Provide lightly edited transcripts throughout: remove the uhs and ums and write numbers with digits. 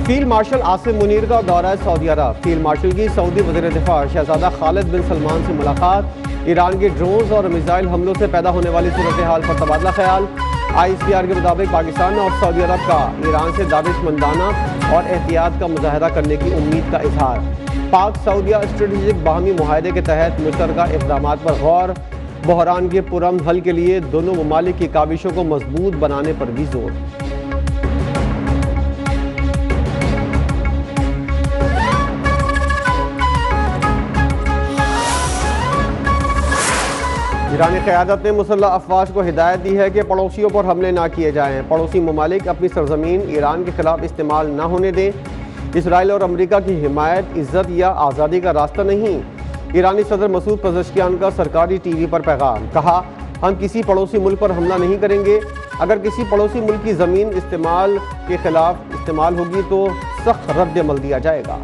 Field marshal Asim Munir का दौरा Saudi अरब। Field marshal की सऊदी वज़ीर दिफा शहजादा खालिद बिन सलमान से मुलाकात। ईरान के ड्रोन्स और मिसाइल हमलों से पैदा होने वाली सूरत हाल पर तबादला ख्याल। ISPR के मुताबिक पाकिस्तान और सऊदी अरब का ईरान से दानिशमंदाना और एहतियात का मुजाहरा करने की उम्मीद का इजहार। पाक सऊदिया स्ट्रेटेजिक बाहमी मुआहदे के तहत मुश्तरका इक़दामात पर गौर। बहरान के पुरअमन हल के लिए दोनों ममालिक की काविशों को मजबूत बनाने पर भी जोर। ईरानी क़यादत ने मुसल्लह अफवाज को हिदायत दी है कि पड़ोसियों पर हमले ना किए जाएं। पड़ोसी ममालिक अपनी सरजमीन ईरान के खिलाफ इस्तेमाल न होने दें। इसराइल और अमरीका की हिमायत इज्जत या आज़ादी का रास्ता नहीं। ईरानी सदर मसूद पज़ेश्कियान का सरकारी TV पर पैगाम। कहा, हम किसी पड़ोसी मुल्क पर हमला नहीं करेंगे। अगर किसी पड़ोसी मुल्क की ज़मीन इस्तेमाल के खिलाफ इस्तेमाल होगी तो सख्त रद्द अमल दिया जाएगा।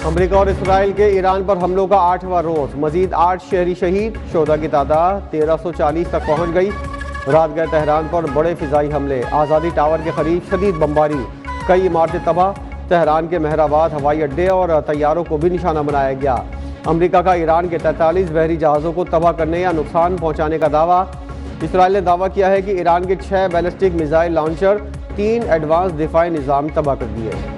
अमेरिका और इसराइल के ईरान पर हमलों का 8वां रोज़। मजीद 8 शहरी शहीद। शोधा की तादाद 1340 तक पहुँच गई। रात गए तेहरान पर बड़े फ़िज़ाई हमले। आज़ादी टावर के करीब शदीद बमबारी। कई इमारतें तबाह। तेहरान के महराबाद हवाई अड्डे और तैयारों को भी निशाना बनाया गया। अमेरिका का ईरान के 43 बहरी जहाज़ों को तबाह करने या नुकसान पहुँचाने का दावा। इसराइल ने दावा किया है कि ईरान के 6 बैलिस्टिक मिसाइल लॉन्चर, 3 एडवांस दिफाई निज़ाम तबाह कर दिए।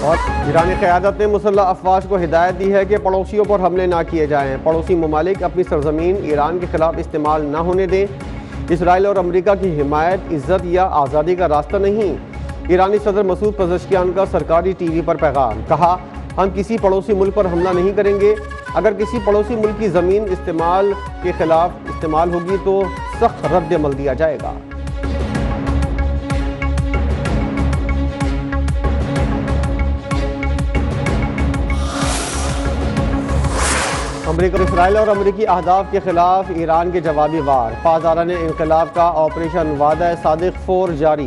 और ईरानी क़यादत ने मुसल्लह अफवाज को हिदायत दी है कि पड़ोसियों पर हमले ना किए जाएं। पड़ोसी ममालिक अपनी सरजमीन ईरान के खिलाफ इस्तेमाल न होने दें। इसराइल और अमरीका की हिमायत इज्जत या आज़ादी का रास्ता नहीं। ईरानी सदर मसूद पज़ेश्कियान का सरकारी TV पर पैगाम। कहा, हम किसी पड़ोसी मुल्क पर हमला नहीं करेंगे। अगर किसी पड़ोसी मुल्क की ज़मीन इस्तेमाल के खिलाफ इस्तेमाल होगी तो सख्त रद्द अमल दिया जाएगा। अमेरिका, इसराइल और अमरीकी अहदाफ के खिलाफ ईरान के जवाबी वार। पाज़ाराने इनकलाब का ऑपरेशन वादा सादिक 4 जारी।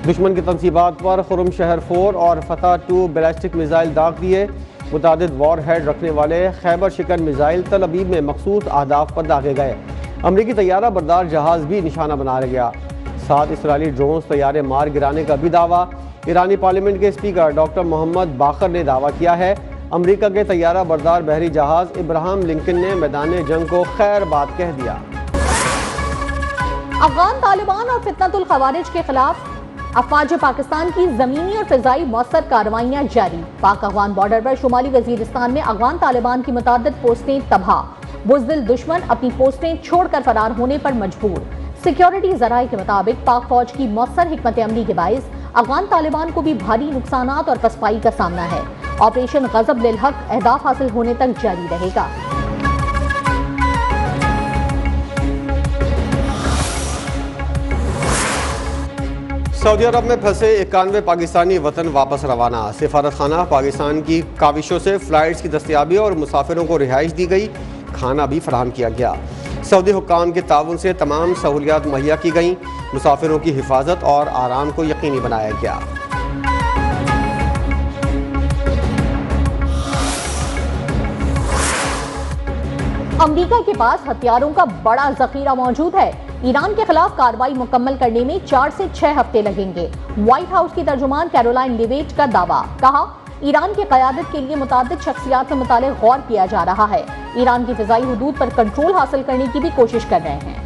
दुश्मन की तनसीबात पर खुरम शहर 4 और फतह 2 बैलिस्टिक मिसाइल दाग दिए। मुतादिद वॉर हेड रखने वाले खैबर शिकन मिसाइल तल अबीब में मखसूस अहदाफ पर दागे गए। अमरीकी तैयारा बरदार जहाज़ भी निशाना बनाया गया। 7 इसराइली ड्रोन्स तैयारे मार गिराने का भी दावा। ईरानी पार्लियामेंट के स्पीकर डॉक्टर मोहम्मद बाकर ने दावा किया है। अमेरिका के तैयारा बरदार बहरी जहाज इब्राहिम लिंकन ने मैदान जंग को खैर बात कह दिया। अफगान तालिबान और फितनतुल खवारिज के खिलाफ अफवाज पाकिस्तान की जमीनी और फिजाई मौसर कार्रवाइयां जारी। पाक अफगान बॉर्डर पर शुमाली वजीरिस्तान में अफगान तालिबान की मुतादिद पोस्टें तबाह। बुज़दिल दुश्मन अपनी पोस्टें छोड़कर फरार होने पर मजबूर। सिक्योरिटी जराये के मुताबिक पाक फौज की मौसर हिकमत अमली के बाइस अफगान तालिबान को भी भारी नुकसानात और पसपाई का सामना है। ऑपरेशन गज़ब लिल हक अहदाफ हासिल होने तक जारी रहेगा। सऊदी अरब में फंसे 91 पाकिस्तानी वतन वापस रवाना। सिफारत खाना पाकिस्तान की काविशों से फ़्लाइट्स की दस्तयाबी और मुसाफिरों को रिहाइश दी गई। खाना भी फराहम किया गया। सऊदी हुक्काम के ताउन से तमाम सहूलियात मुहैया की गईं। मुसाफिरों की हिफाजत और आराम को यकीनी बनाया गया। अमेरिका के पास हथियारों का बड़ा जखीरा मौजूद है। ईरान के खिलाफ कार्रवाई मुकम्मल करने में 4 से 6 हफ्ते लगेंगे। व्हाइट हाउस की तर्जुमान कैरोलाइन लिवेट का दावा। कहा, ईरान की क़यादत के लिए मुतादिद शख्सियात से मुतालिक गौर किया जा रहा है। ईरान की फ़िज़ाई हुदूद पर कंट्रोल हासिल करने की भी कोशिश कर रहे हैं।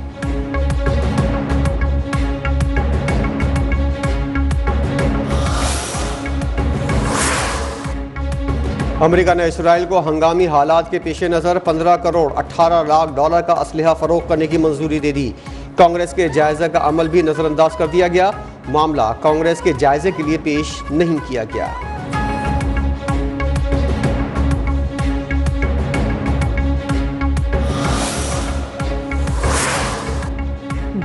अमेरिका ने इसराइल को हंगामी हालात के पेश नज़र 15 करोड़ 18 लाख डॉलर का असलहा फ़रोख्त करने की मंजूरी दे दी। कांग्रेस के जायज़े का अमल भी नज़रअंदाज कर दिया गया। मामला कांग्रेस के जायज़े के लिए पेश नहीं किया गया।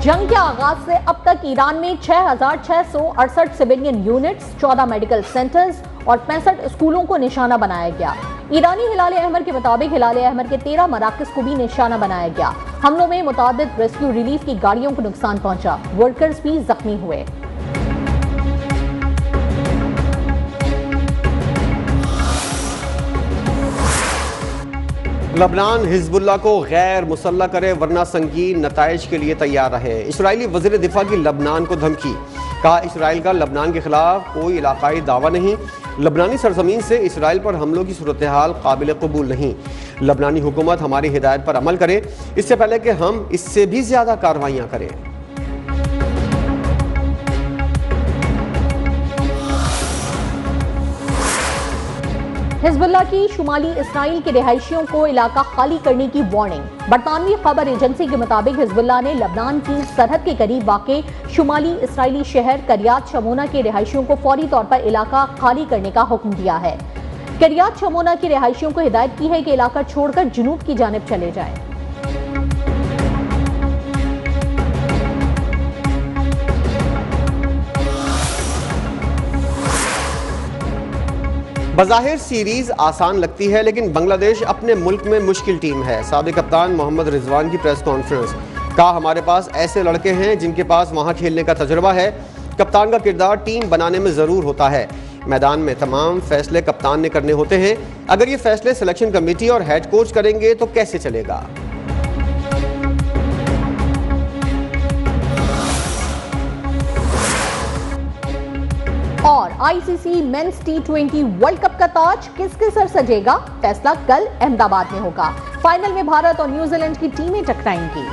जंग के आगाज से अब तक ईरान में 6,668 सिविलियन यूनिट्स, 14 मेडिकल सेंटर्स और 65 स्कूलों को निशाना बनाया गया। ईरानी हिलाल अहमर के मुताबिक हिलाल अहमर के 13 मराकज़ को भी निशाना बनाया गया। हमलों में मुतादिद रेस्क्यू रिलीफ की गाड़ियों को नुकसान पहुंचा। वर्कर्स भी जख्मी हुए। लबनान हिजबुल्लाह को गैर मुसल्लह करे वरना संगीन नताइज के लिए तैयार रहे। इसराइली वज़ीर दिफा की लबनान को धमकी, कहा इसराइल का लबनान के खिलाफ कोई इलाकाई दावा नहीं, लबनानी सरजमीन से इसराइल पर हमलों की सूरत हाल काबिल कबूल नहीं। लबनानी हुकूमत हमारी हिदायत पर अमल करे इससे पहले कि हम इससे भी ज़्यादा कार्रवाइयाँ करें। हिजबुल्लाह की शुमाली इसराइल के रिहायशियों को इलाका खाली करने की वार्निंग। बरतानवी खबर एजेंसी के मुताबिक हिजबुल्लाह ने लबनान की सरहद के करीब वाक़े शुमाली इसराइली शहर करियात शमोना के रिहायशियों को फौरी तौर पर इलाका खाली करने का हुक्म दिया है। करियात शमोना के रिहायशियों को हिदायत की है कि इलाका छोड़कर जुनूब की जानिब चले जाएं। बज़ाहिर सीरीज आसान लगती है लेकिन बांग्लादेश अपने मुल्क में मुश्किल टीम है। साबिक कप्तान मोहम्मद रिजवान की प्रेस कॉन्फ्रेंस, कहा हमारे पास ऐसे लड़के हैं जिनके पास वहां खेलने का तजुर्बा है। कप्तान का किरदार टीम बनाने में ज़रूर होता है। मैदान में तमाम फैसले कप्तान ने करने होते हैं। अगर ये फैसले सिलेक्शन कमेटी और हेड कोच करेंगे तो कैसे चलेगा। और ICC men's T20 world cup का ताज किसके सर सजेगा, फैसला कल अहमदाबाद में होगा। फाइनल में भारत और न्यूजीलैंड की टीमें टकराएंगी।